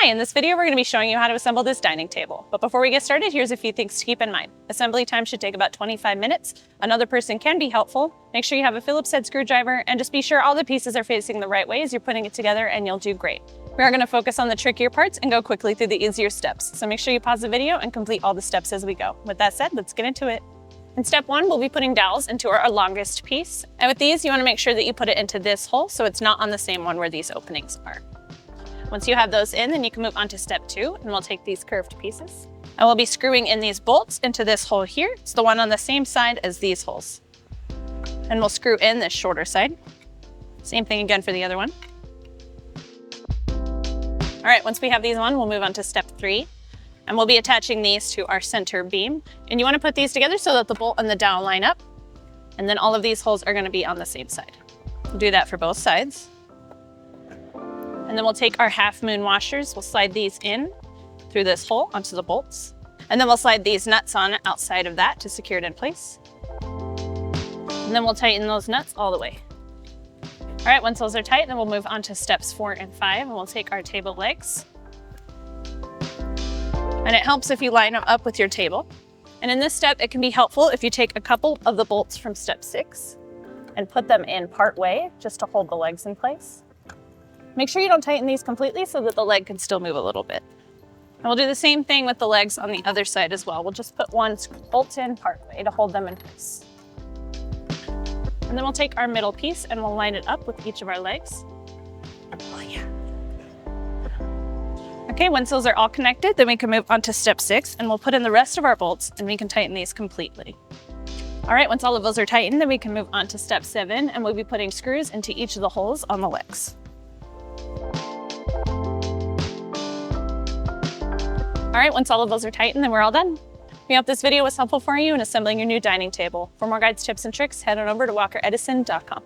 in this video we're going to be showing you how to assemble this dining table. But before we get started, here's a few things to keep in mind. Assembly time should take about 25 minutes. Another person can be helpful. Make sure you have a Phillips head screwdriver and just be sure all the pieces are facing the right way as you're putting it together and you'll do great. We are going to focus on the trickier parts and go quickly through the easier steps. So make sure you pause the video and complete all the steps as we go. With that said, let's get into it. In step 1, we'll be putting dowels into our longest piece. And with these, you want to make sure that you put it into this hole so it's not on the same one where these openings are. Once you have those in, then you can move on to step 2, and we'll take these curved pieces. And we'll be screwing in these bolts into this hole here. It's the one on the same side as these holes. And we'll screw in this shorter side. Same thing again for the other one. All right, once we have these on, we'll move on to step 3. And we'll be attaching these to our center beam. And you want to put these together so that the bolt and the dowel line up. And then all of these holes are going to be on the same side. We'll do that for both sides. And then we'll take our half moon washers, we'll slide these in through this hole onto the bolts. And then we'll slide these nuts on outside of that to secure it in place. And then we'll tighten those nuts all the way. All right, once those are tight, then we'll move on to steps 4 and 5, and we'll take our table legs. And it helps if you line them up with your table. And in this step, it can be helpful if you take a couple of the bolts from step 6 and put them in part way just to hold the legs in place. Make sure you don't tighten these completely so that the leg can still move a little bit. And we'll do the same thing with the legs on the other side as well. We'll just put one bolt in part way to hold them in place. And then we'll take our middle piece and we'll line it up with each of our legs. Oh yeah. Okay, once those are all connected, then we can move on to step 6 and we'll put in the rest of our bolts and we can tighten these completely. All right, once all of those are tightened, then we can move on to step 7 and we'll be putting screws into each of the holes on the legs. All right, once all of those are tightened, then we're all done. We hope this video was helpful for you in assembling your new dining table. For more guides, tips, and tricks, head on over to walkeredison.com.